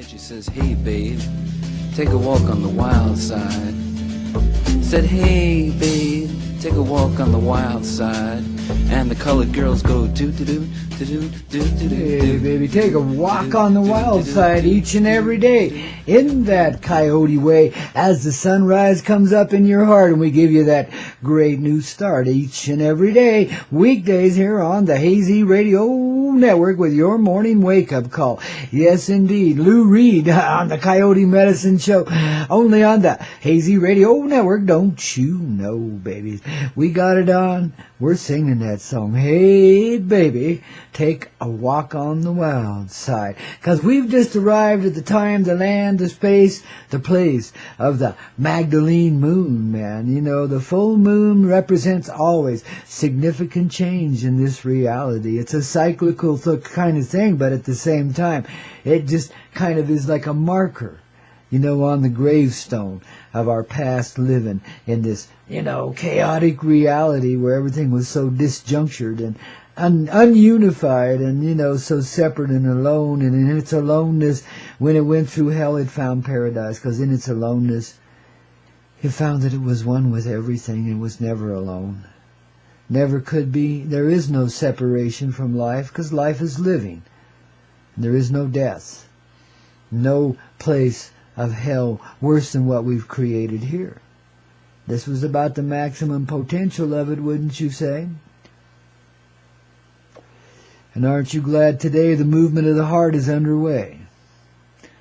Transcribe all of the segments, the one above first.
She says, hey babe, take a walk on the wild side. Said, hey babe, take a walk on the wild side. And the colored girls go do-do-do, do-do-do-do-do. Hey baby, take a walk on the wild side each and every day in that coyote way as the sunrise comes up in your heart, and we give you that great new start each and every day, weekdays here on the Hazy Radio Network with your morning wake-up call. Yes indeed, Lou Reed on the Coyote Medicine Show, only on the Hazy Radio Network. Don't you know, babies, we got it on. We're singing that song, hey baby, take a walk on the wild side, because we've just arrived at the time, the land, the space, the place of the Magdalene moon, man. You know, the full moon represents always significant change in this reality. It's a cyclical kind of thing, but at the same time, it just kind of is like a marker, you know, on the gravestone of our past living in this, you know, chaotic reality where everything was so disjunctured and ununified and, you know, so separate and alone. And in its aloneness, when it went through hell, it found paradise, because in its aloneness, it found that it was one with everything and was never alone. Never could be. There is no separation from life, because life is living. There is no death. No place of hell worse than what we've created here. This was about the maximum potential of it, wouldn't you say? And aren't you glad today the movement of the heart is underway?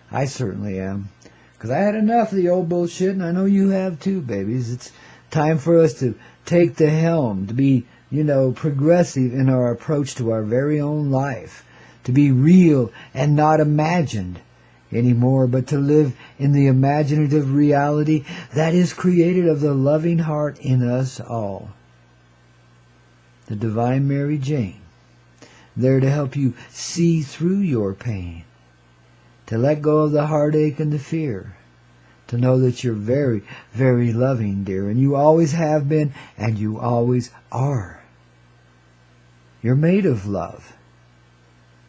I certainly am, because I had enough of the old bullshit, and I know you have too, babies. It's time for us to take the helm, to be, you know, progressive in our approach to our very own life, to be real and not imagined anymore, but to live in the imaginative reality that is created of the loving heart in us all. The Divine Mary Jane, there to help you see through your pain, to let go of the heartache and the fear, to know that you're very, very loving, dear, and you always have been, and you always are. You're made of love.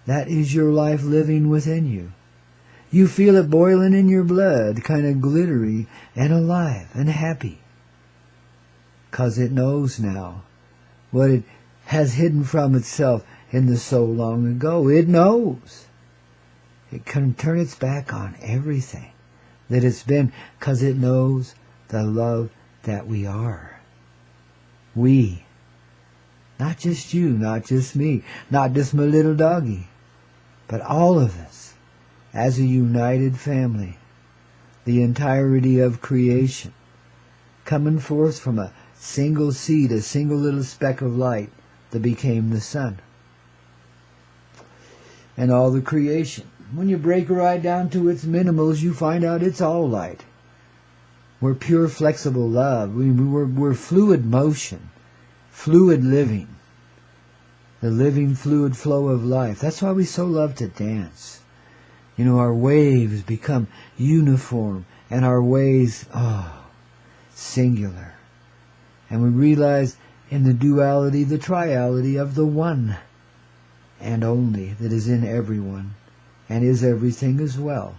That is your life living within you. You feel it boiling in your blood, kind of glittery and alive and happy, 'cause it knows now what it has hidden from itself in the so long ago. It knows. It can turn its back on everything that it's been, 'cause it knows the love that we are. We. Not just you, not just me, not just my little doggy, but all of us. As a united family, the entirety of creation, coming forth from a single seed, a single little speck of light that became the sun. And all the creation, when you break it right down to its minimals, you find out it's all light. We're pure, flexible love. We're fluid motion, fluid living, the living, fluid flow of life. That's why we so love to dance. You know, our waves become uniform, and our ways, singular. And we realize in the duality, the triality of the one and only that is in everyone, and is everything as well,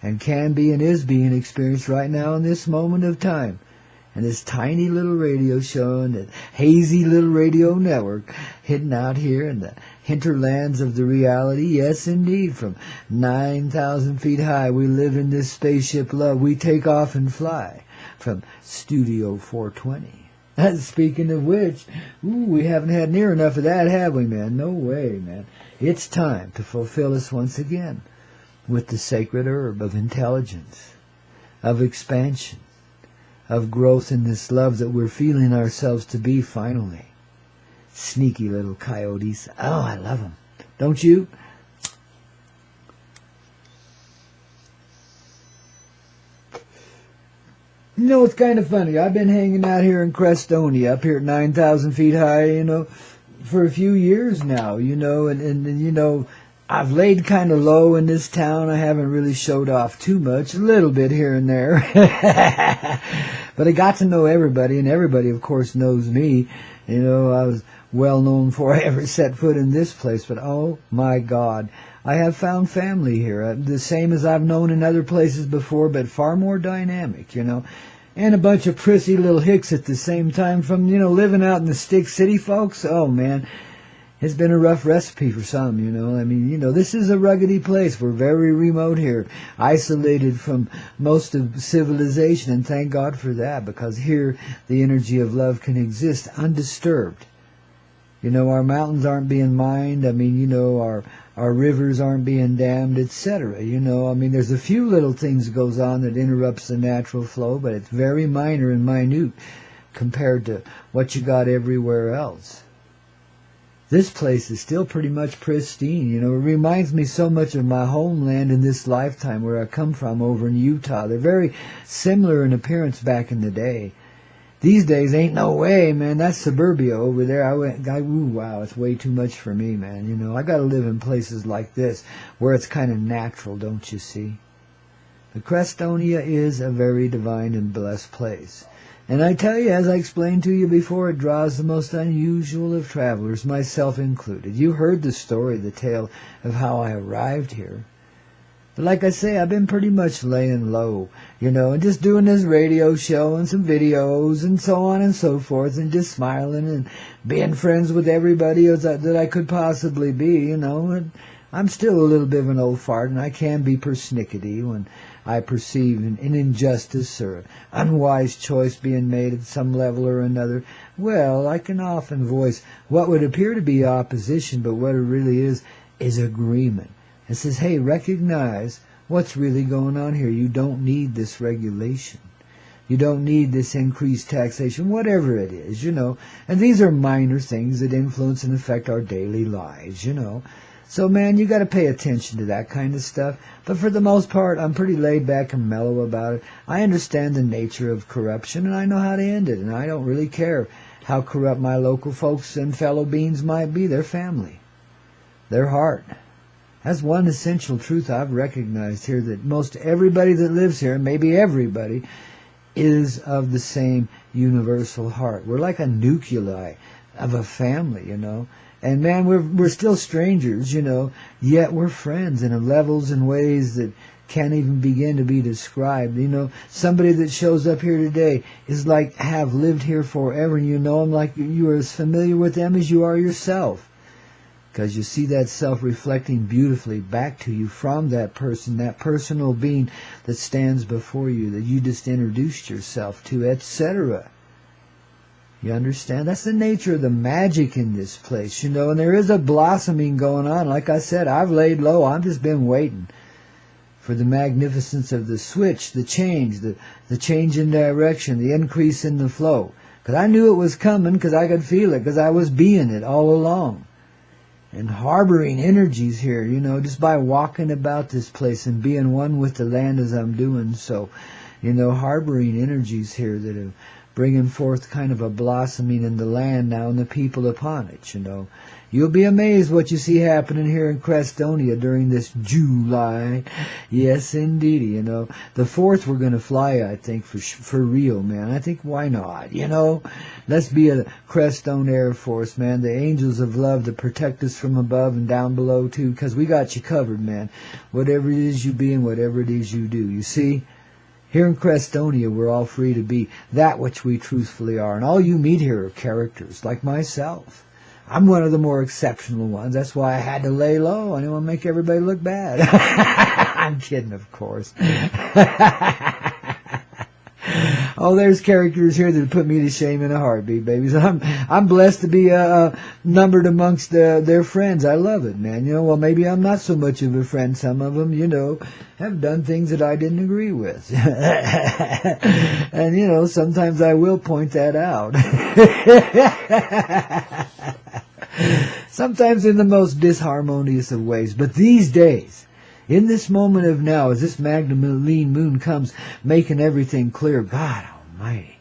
and can be and is being experienced right now in this moment of time. And this tiny little radio show and the hazy little radio network hidden out here in the hinterlands of the reality. Yes, indeed, from 9,000 feet high, we live in this spaceship love. We take off and fly from Studio 420. Speaking of which, we haven't had near enough of that, have we, man? No way, man. It's time to fulfill us once again with the sacred herb of intelligence, of expansion, of growth in this love that we're feeling ourselves to be finally. Sneaky little coyotes. Oh, I love them. Don't you? You know, it's kind of funny. I've been hanging out here in Crestonia, up here at 9,000 feet high, you know, for a few years now, you know, and you know, I've laid kind of low in this town. I haven't really showed off too much, a little bit here and there. But I got to know everybody, and everybody, of course, knows me. You know, I was well known before I ever set foot in this place. But oh, my God, I have found family here, the same as I've known in other places before, but far more dynamic, you know. And a bunch of prissy little hicks at the same time from, you know, living out in the stick city, folks. Oh, man. It's been a rough recipe for some, you know. I mean, you know, this is a ruggedy place. We're very remote here, isolated from most of civilization, and thank God for that, because here the energy of love can exist undisturbed. You know, our mountains aren't being mined. I mean, you know, our rivers aren't being dammed, etc. You know, I mean, there's a few little things that goes on that interrupts the natural flow, but it's very minor and minute compared to what you got everywhere else. This place is still pretty much pristine, you know. It reminds me so much of my homeland in this lifetime, where I come from over in Utah. They're very similar in appearance back in the day. These days, ain't no way, man. That's suburbia over there. Ooh, wow, it's way too much for me, man. You know, I gotta live in places like this, where it's kind of natural, don't you see? The Crestonia is a very divine and blessed place. And I tell you, as I explained to you before, it draws the most unusual of travelers, myself included. You heard the story, the tale of how I arrived here. But like I say, I've been pretty much laying low, you know, and just doing this radio show and some videos and so on and so forth, and just smiling and being friends with everybody that I could possibly be, you know. And I'm still a little bit of an old fart, and I can be persnickety when I perceive an injustice or an unwise choice being made at some level or another. Well, I can often voice what would appear to be opposition, but what it really is agreement. It says, hey, recognize what's really going on here. You don't need this regulation. You don't need this increased taxation, whatever it is, you know. And these are minor things that influence and affect our daily lives, you know. So, man, you got to pay attention to that kind of stuff. But for the most part, I'm pretty laid back and mellow about it. I understand the nature of corruption, and I know how to end it. And I don't really care how corrupt my local folks and fellow beings might be. Their family, their heart. That's one essential truth I've recognized here, that most everybody that lives here, maybe everybody, is of the same universal heart. We're like a nuclei of a family, you know. And man, we're still strangers, you know, yet we're friends in levels and ways that can't even begin to be described. You know, somebody that shows up here today is like have lived here forever, and you know them like you are as familiar with them as you are yourself. Because you see that self reflecting beautifully back to you from that person, that personal being that stands before you, that you just introduced yourself to, etc. You understand? That's the nature of the magic in this place, you know, and there is a blossoming going on. Like I said, I've laid low. I've just been waiting for the magnificence of the switch, the change, the change in direction, the increase in the flow. Because I knew it was coming, because I could feel it, because I was being it all along. And harboring energies here, you know, just by walking about this place and being one with the land as I'm doing so, you know, harboring energies here that are bringing forth kind of a blossoming in the land now and the people upon it, you know. You'll be amazed what you see happening here in Crestonia during this July. Yes, indeed, you know. The 4th we're going to fly, I think, for real, man. I think why not, you know. Let's be a Crestone Air Force, man. The angels of love to protect us from above and down below, too, because we got you covered, man. Whatever it is you be and whatever it is you do, you see. Here in Crestonia, we're all free to be that which we truthfully are. And all you meet here are characters, like myself. I'm one of the more exceptional ones. That's why I had to lay low. I didn't want to make everybody look bad. I'm kidding, of course. Oh, there's characters here that put me to shame in a heartbeat, babies. I'm blessed to be numbered amongst their friends. I love it, man. You know, well, maybe I'm not so much of a friend. Some of them, you know, have done things that I didn't agree with. And, you know, sometimes I will point that out. Sometimes in the most disharmonious of ways. But these days, in this moment of now, as this Magdalene moon comes, making everything clear, God almighty.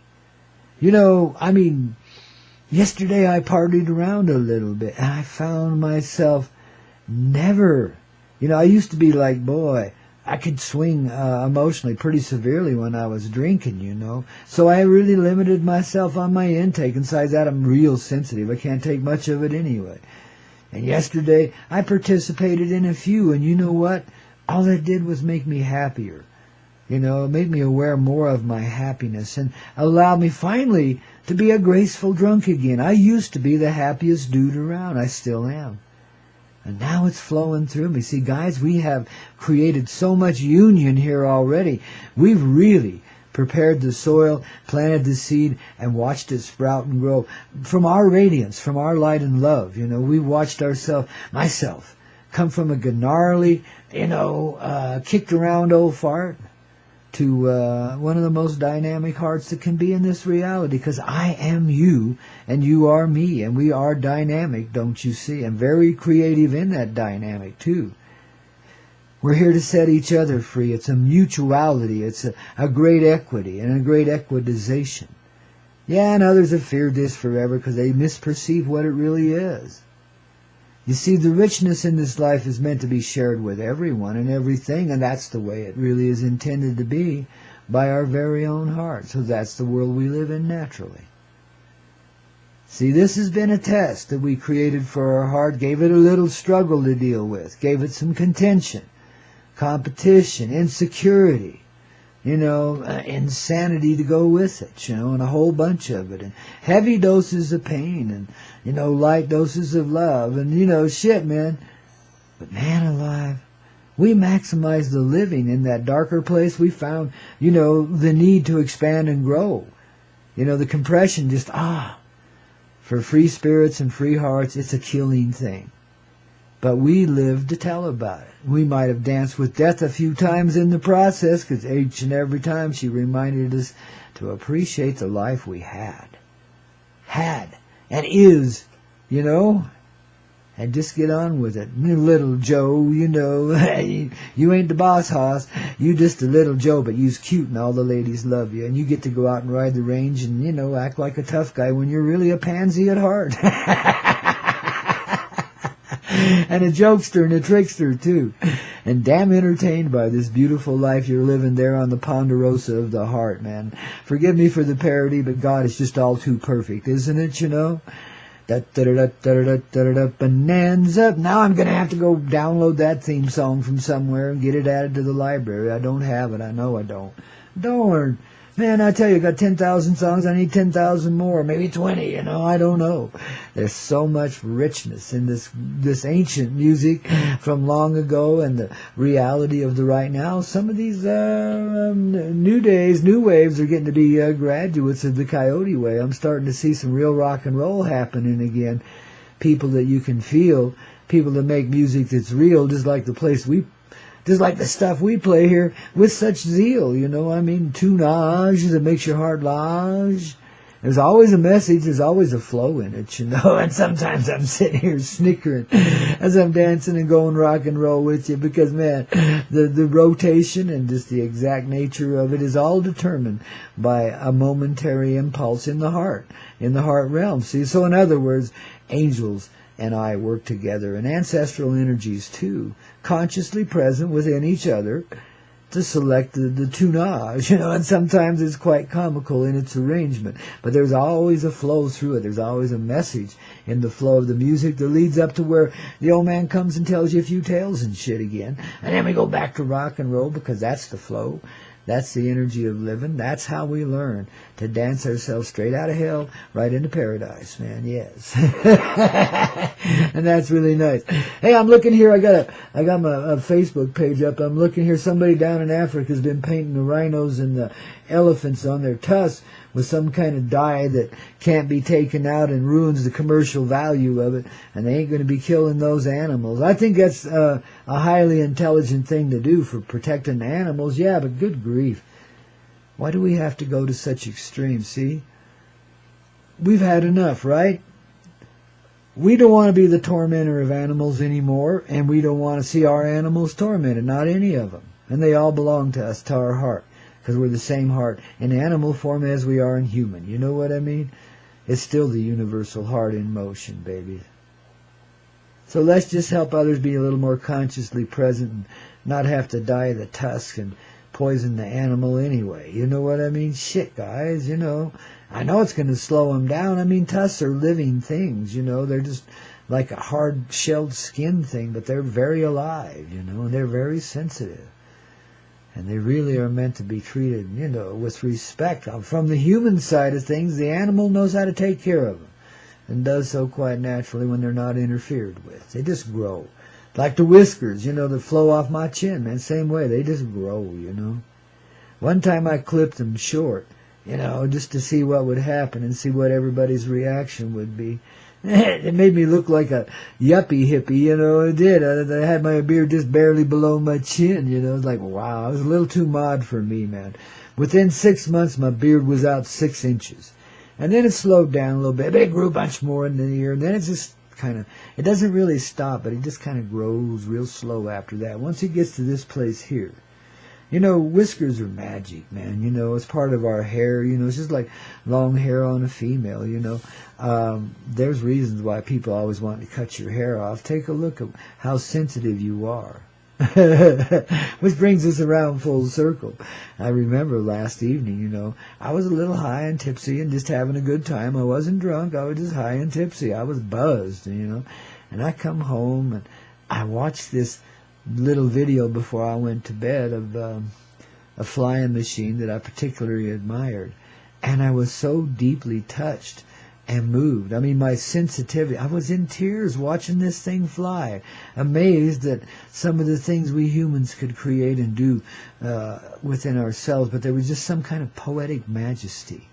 You know, I mean, yesterday I partied around a little bit, and I found myself never, you know, I used to be like, boy, I could swing emotionally pretty severely when I was drinking, you know. So I really limited myself on my intake, and besides that, I'm real sensitive. I can't take much of it anyway. And yesterday, I participated in a few, and you know what? All that did was make me happier. You know, it made me aware more of my happiness and allowed me finally to be a graceful drunk again. I used to be the happiest dude around. I still am. And now it's flowing through me. See, guys, we have created so much union here already. We've really prepared the soil, planted the seed, and watched it sprout and grow. From our radiance, from our light and love, you know, we watched myself, come from a gnarly, kicked around old fart to one of the most dynamic hearts that can be in this reality, because I am you and you are me, and we are dynamic, don't you see? And very creative in that dynamic too. We're here to set each other free. It's a mutuality. It's a great equity and a great equitization. Yeah, and others have feared this forever because they misperceive what it really is. You see, the richness in this life is meant to be shared with everyone and everything, and that's the way it really is intended to be by our very own heart. So that's the world we live in naturally. See, this has been a test that we created for our heart, gave it a little struggle to deal with, gave it some contention, competition, insecurity, insanity to go with it, and a whole bunch of it, and heavy doses of pain, and, light doses of love, and, shit, man. But man alive, we maximize the living in that darker place. We found, the need to expand and grow. The compression just, for free spirits and free hearts, it's a killing thing. But we live to tell about it. We might have danced with death a few times in the process, because each and every time she reminded us to appreciate the life we had, and is, and just get on with it. Little Joe, you ain't the boss hoss, you just a little Joe, but you's cute and all the ladies love you, and you get to go out and ride the range and, act like a tough guy when you're really a pansy at heart. And a jokester and a trickster, too. And damn entertained by this beautiful life you're living there on the Ponderosa of the heart, man. Forgive me for the parody, but God is just all too perfect, isn't it, Bonanza. Now I'm going to have to go download that theme song from somewhere and get it added to the library. I don't have it. I know I don't. Darn. Man, I tell you, I got 10,000 songs. I need 10,000 more, maybe 20, I don't know. There's so much richness in this ancient music from long ago and the reality of the right now. Some of these new waves are getting to be graduates of the Koyote way. I'm starting to see some real rock and roll happening again. People that you can feel, people that make music that's real, just like the stuff we play here with such zeal, tunage that makes your heart lodge. There's always a message, there's always a flow in it, and sometimes I'm sitting here snickering as I'm dancing and going rock and roll with you because, man, the rotation and just the exact nature of it is all determined by a momentary impulse in the heart realm. See, so in other words, angels and I work together, and ancestral energies too, consciously present within each other to select the tunage, and sometimes it's quite comical in its arrangement, but there's always a flow through it. There's always a message in the flow of the music that leads up to where the old man comes and tells you a few tales and shit again, and then we go back to rock and roll because that's the flow. That's the energy of living. That's how we learn to dance ourselves straight out of hell right into paradise, man. Yes. And that's really nice. Hey, I'm looking here. I got my Facebook page up. I'm looking here. Somebody down in Africa has been painting the rhinos and the elephants on their tusks with some kind of dye that can't be taken out and ruins the commercial value of it, and they ain't going to be killing those animals. I think that's a highly intelligent thing to do for protecting the animals, yeah, but good grief. Why do we have to go to such extremes, see? We've had enough, right? We don't want to be the tormentor of animals anymore, and we don't want to see our animals tormented, not any of them. And they all belong to us, to our heart, because we're the same heart in animal form as we are in human. You know what I mean? It's still the universal heart in motion, baby. So let's just help others be a little more consciously present and not have to dye the tusk and poison the animal anyway. You know what I mean? Shit, guys, I know it's going to slow them down. I mean, tusks are living things, they're just like a hard-shelled skin thing, but they're very alive, you know, and they're very sensitive. And they really are meant to be treated, you know, with respect. From the human side of things, the animal knows how to take care of them, and does so quite naturally when they're not interfered with. They just grow. Like the whiskers, you know, that flow off my chin, man, same way. They just grow, you know. One time I clipped them short, you know, just to see what would happen and see what everybody's reaction would be. It made me look like a yuppie hippie, you know, it did. I had my beard just barely below my chin, you know. It was like, wow, it was a little too mod for me, man. Within 6 months, my beard was out 6 inches. And then it slowed down a little bit. It grew a bunch more in the year, and then it just kind of, it doesn't really stop, but it just kind of grows real slow after that. Once it gets to this place here, you know, whiskers are magic, man. You know, it's part of our hair. You know, it's just like long hair on a female, you know. There's reasons why people always want to cut your hair off. Take a look at how sensitive you are. Which brings us around full circle. I remember last evening, you know, I was a little high and tipsy and just having a good time. I wasn't drunk. I was just high and tipsy. I was buzzed, you know. And I come home and I watched this little video before I went to bed of a flying machine that I particularly admired. And I was so deeply touched and moved. I mean, my sensitivity, I was in tears watching this thing fly, amazed at some of the things we humans could create and do within ourselves, but there was just some kind of poetic majesty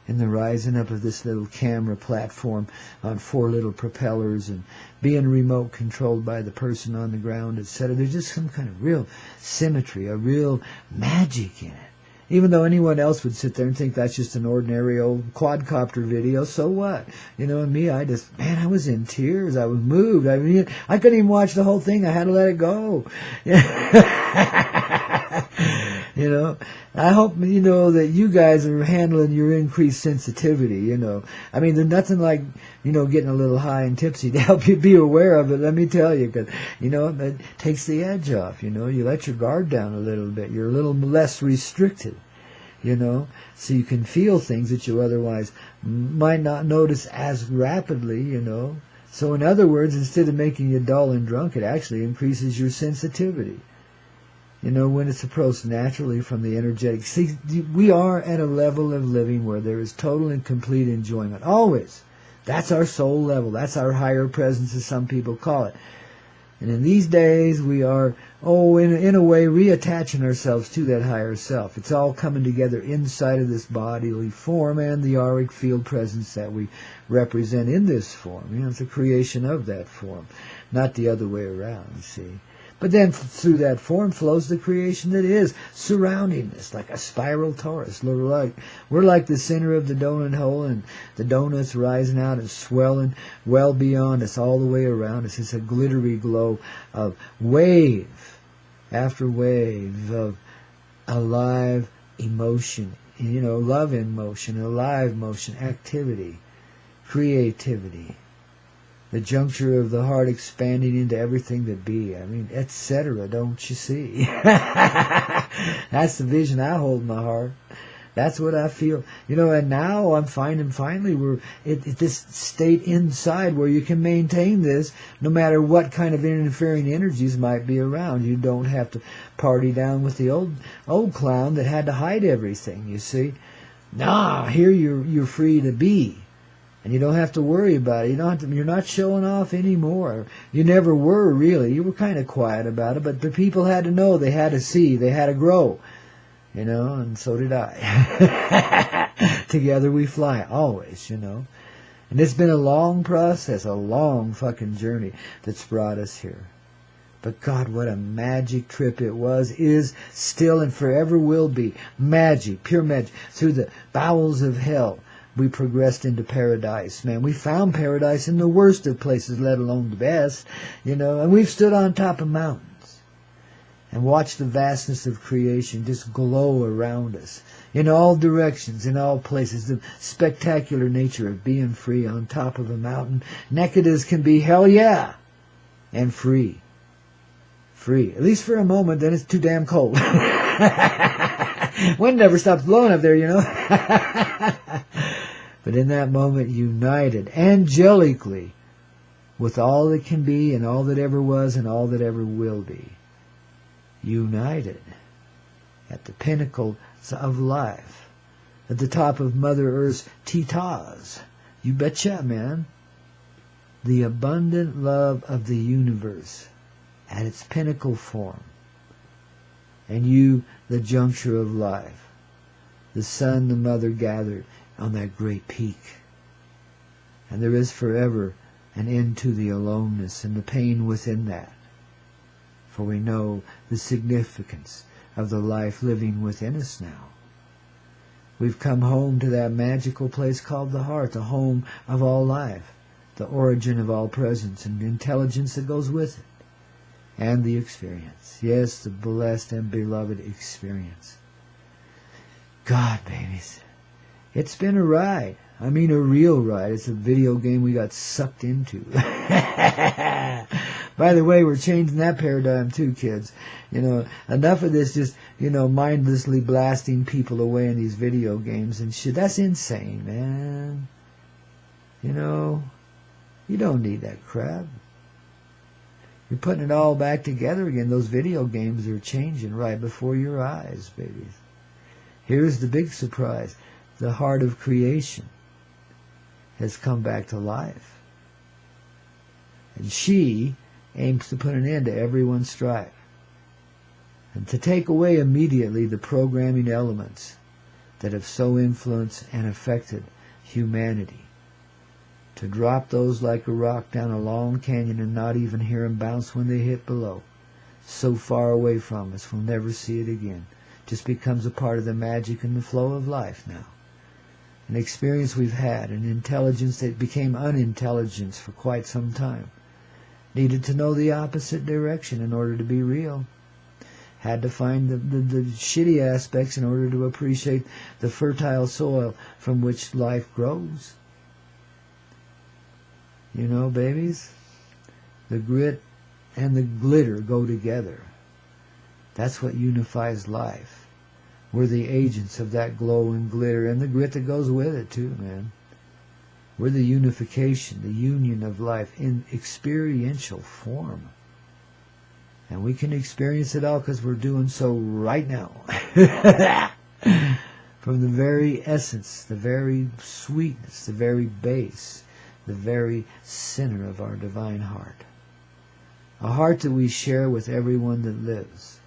in the rising up of this little camera platform on 4 little propellers and being remote controlled by the person on the ground, etc. There's just some kind of real symmetry, a real magic in it. Even though anyone else would sit there and think that's just an ordinary old quadcopter video, so what? You know, and me, I was in tears. I was moved. I mean, I couldn't even watch the whole thing. I had to let it go. You know, I hope, you know, that you guys are handling your increased sensitivity, you know. I mean, there's nothing like, you know, getting a little high and tipsy to help you be aware of it, let me tell you, because, you know, it takes the edge off, you know. You let your guard down a little bit. You're a little less restricted, you know, so you can feel things that you otherwise might not notice as rapidly, you know. So in other words, instead of making you dull and drunk, it actually increases your sensitivity. You know, when it's approached naturally from the energetic. See, we are at a level of living where there is total and complete enjoyment. Always. That's our soul level. That's our higher presence, as some people call it. And in these days, we are, in a way, reattaching ourselves to that higher self. It's all coming together inside of this bodily form and the auric field presence that we represent in this form. You know, it's a creation of that form, not the other way around, you see. But then through that form flows the creation that is surrounding us, like a spiral torus. We're like the center of the donut hole, and the donuts rising out and swelling well beyond us, all the way around us. It's a glittery glow of wave after wave of alive emotion, you know, love in motion, alive motion, activity, creativity. The juncture of the heart expanding into everything that be. I mean, etc. Don't you see? That's the vision I hold in my heart. That's what I feel. You know, and now I'm finding finally we're at this state inside where you can maintain this no matter what kind of interfering energies might be around. You don't have to party down with the old clown that had to hide everything, you see. Nah, here you're free to be. And you don't have to worry about it. You're not showing off anymore. You never were, really. You were kind of quiet about it, but the people had to know, they had to see, they had to grow. You know, and so did I. Together we fly, always, you know. And it's been a long process, a long fucking journey that's brought us here. But God, what a magic trip it was, is, still, and forever will be. Magic, pure magic. Through the bowels of hell, we progressed into paradise, man. We found paradise in the worst of places, let alone the best, you know. And we've stood on top of mountains and watched the vastness of creation just glow around us in all directions, in all places. The spectacular nature of being free on top of a mountain, naked as can be, hell yeah, and free. Free, at least for a moment, then it's too damn cold. Wind never stops blowing up there, you know. But in that moment, united, angelically, with all that can be and all that ever was and all that ever will be. United at the pinnacle of life, at the top of Mother Earth's Titas. You betcha, man. The abundant love of the universe at its pinnacle form. And you, the juncture of life. The son, the mother gathered on that great peak. And there is forever an end to the aloneness and the pain within that. For we know the significance of the life living within us now. We've come home to that magical place called the heart, the home of all life, the origin of all presence and intelligence that goes with it, and the experience. Yes, the blessed and beloved experience. God, babies, it's been a ride. I mean, a real ride. It's a video game we got sucked into. By the way, we're changing that paradigm too, kids. You know, enough of this just, mindlessly blasting people away in these video games and shit. That's insane, man. You don't need that crap. You're putting it all back together again. Those video games are changing right before your eyes, babies. Here's the big surprise. The heart of creation has come back to life. And she aims to put an end to everyone's strife and to take away immediately the programming elements that have so influenced and affected humanity. To drop those like a rock down a long canyon and not even hear them bounce when they hit below. So far away from us, we'll never see it again. Just becomes a part of the magic and the flow of life now. An experience we've had, an intelligence that became unintelligence for quite some time. Needed to know the opposite direction in order to be real. Had to find the shitty aspects in order to appreciate the fertile soil from which life grows. Babies, the grit and the glitter go together. That's what unifies life. We're the agents of that glow and glitter and the grit that goes with it too, man. We're the unification, the union of life in experiential form. And we can experience it all because we're doing so right now. From the very essence, the very sweetness, the very base, the very center of our divine heart. A heart that we share with everyone that lives.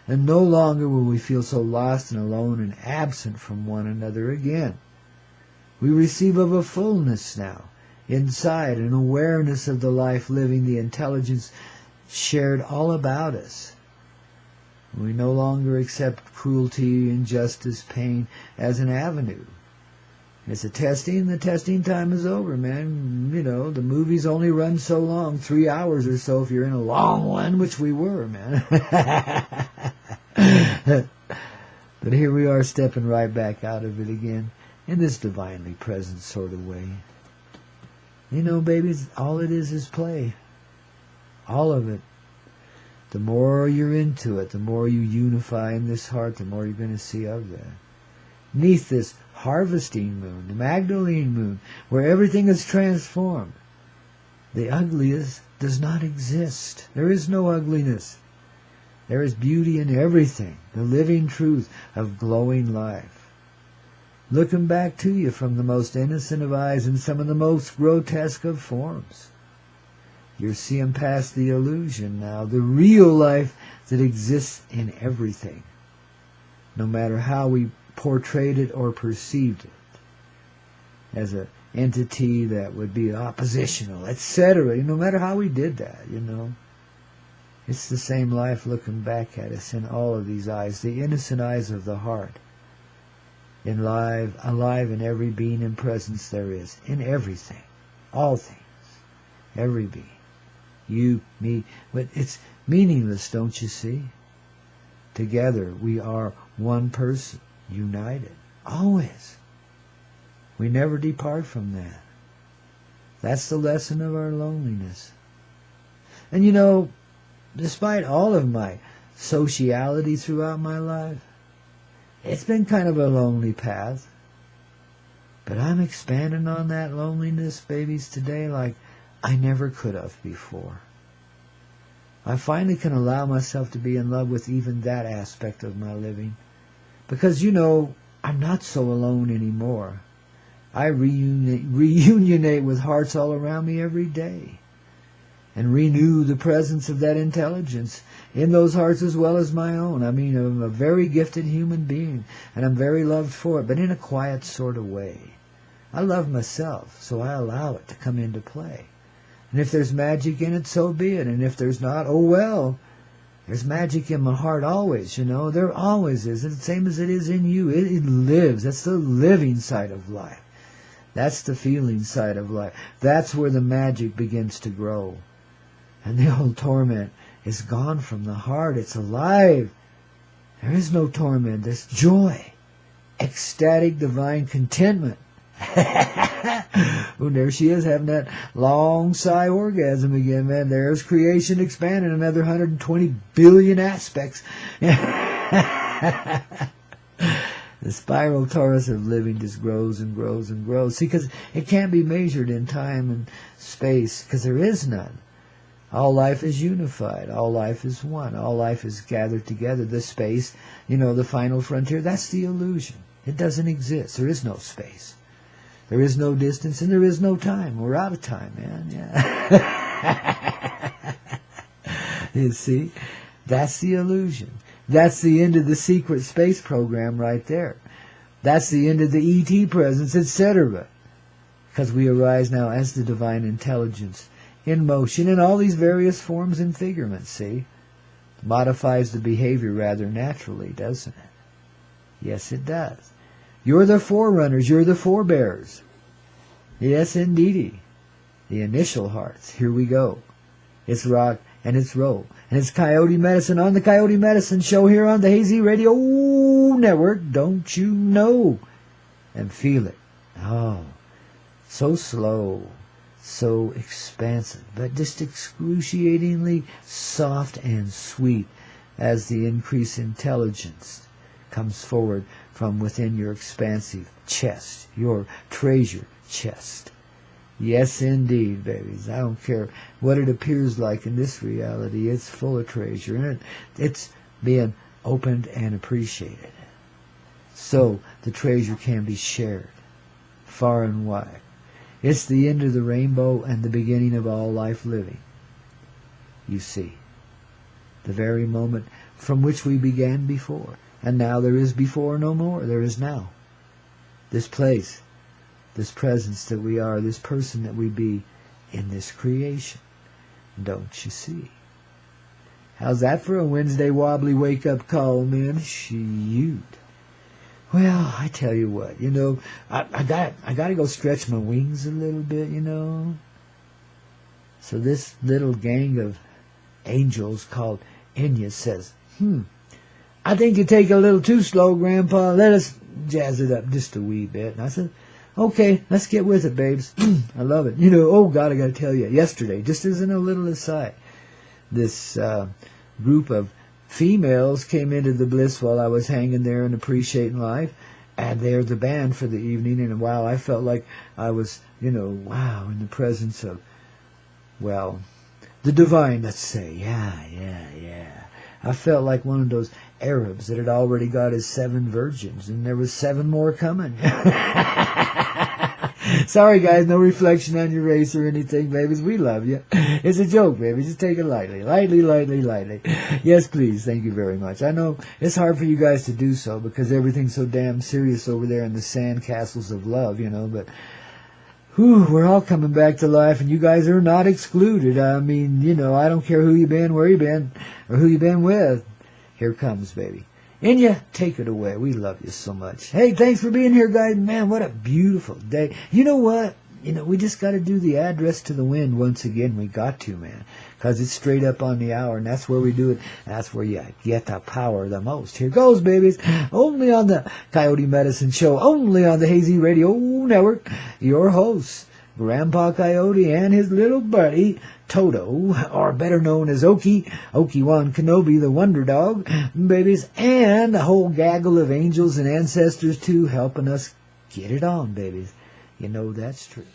And no longer will we feel so lost and alone and absent from one another again. We receive of a fullness now, inside, an awareness of the life living, the intelligence shared all about us. We no longer accept cruelty, injustice, pain as an avenue. It's a testing, the testing time is over, man. The movies only run so long, 3 hours or so if you're in a long one, which we were, man. But here we are stepping right back out of it again in this divinely present sort of way. Babies, all it is play. All of it. The more you're into it, the more you unify in this heart, the more you're going to see of that. Neath this harvesting moon, the Magdalene moon, where everything is transformed, the ugliest does not exist. There is no ugliness. There is beauty in everything, the living truth of glowing life. Looking back to you from the most innocent of eyes and some of the most grotesque of forms. You're seeing past the illusion now, the real life that exists in everything, no matter how we portrayed it or perceived it as an entity that would be oppositional, etc. No matter how we did that, it's the same life looking back at us in all of these eyes, the innocent eyes of the heart, alive in every being and presence there is, in everything, all things, every being, you, me, but it's meaningless, don't you see? Together we are one person. United. Always. We never depart from that. That's the lesson of our loneliness. And despite all of my sociality throughout my life, it's been kind of a lonely path. But I'm expanding on that loneliness, babies, today like I never could have before. I finally can allow myself to be in love with even that aspect of my living. Because, I'm not so alone anymore. I reunionate with hearts all around me every day. And renew the presence of that intelligence in those hearts as well as my own. I mean, I'm a very gifted human being, and I'm very loved for it, but in a quiet sort of way. I love myself, so I allow it to come into play. And if there's magic in it, so be it. And if there's not, oh well. There's magic in my heart always, There always is. It's the same as it is in you. It lives. That's the living side of life. That's the feeling side of life. That's where the magic begins to grow. And the old torment is gone from the heart. It's alive. There is no torment. There's joy. Ecstatic, divine contentment. Oh, there she is having that long sigh orgasm again, man. There's creation expanding another 120 billion aspects. The spiral torus of living just grows and grows and grows. See, because it can't be measured in time and space, because there is none. All life is unified. All life is one. All life is gathered together. The space, the final frontier, that's the illusion. It doesn't exist. There is no space. There is no distance, and there is no time. We're out of time, man. Yeah. You see? That's the illusion. That's the end of the secret space program right there. That's the end of the E.T. presence, etc. Because we arise now as the divine intelligence in motion in all these various forms and figurements, see? Modifies the behavior rather naturally, doesn't it? Yes, it does. You're the forerunners. You're the forebearers. Yes, indeedy. The initial hearts. Here we go. It's rock and it's roll. And it's Coyote Medicine on the Coyote Medicine Show here on the Hazy Radio Network. Don't you know? And feel it. Oh, so slow. So expansive. But just excruciatingly soft and sweet as the increased intelligence comes forward from within your expansive chest, your treasure chest. Yes, indeed, babies. I don't care what it appears like in this reality. It's full of treasure, and it's being opened and appreciated. So the treasure can be shared far and wide. It's the end of the rainbow and the beginning of all life living. You see, the very moment from which we began before. And now there is before no more. There is now. This place, this presence that we are, this person that we be in this creation. Don't you see? How's that for a Wednesday wobbly wake-up call, man? Shoot. Well, I tell you what, I got to go stretch my wings a little bit, So this little gang of angels called Inya says, I think you take a little too slow, Grandpa. Let us jazz it up just a wee bit. And I said, okay, let's get with it, babes. I love it. Oh, God, I got to tell you, yesterday, just as in a little aside, this group of females came into the bliss while I was hanging there and appreciating life. And they're the band for the evening. And wow, I felt like I was, wow, in the presence of, well, the divine, let's say. Yeah. I felt like one of those Arabs that had already got his 7 virgins, and there was 7 more coming. Sorry, guys, no reflection on your race or anything, babies. We love you. It's a joke, baby. Just take it lightly. Lightly. Yes, please. Thank you very much. I know it's hard for you guys to do so because everything's so damn serious over there in the sand castles of love, but we're all coming back to life, and you guys are not excluded. I mean, I don't care who you been, where you been, or who you been with. Here comes, baby. Inya, take it away. We love you so much. Hey, thanks for being here, guys. Man, what a beautiful day. You know what? We just got to do the address to the wind once again. We got to, man, because it's straight up on the hour, and that's where we do it. That's where you get the power the most. Here goes, babies. Only on the Coyote Medicine Show, only on the Hazy Radio Network. Your hosts, Grandpa Coyote and his little buddy, Toto, or better known as Obi-Wan Kenobi, the Wonder Dog, babies, and a whole gaggle of angels and ancestors, too, helping us get it on, babies. That's true.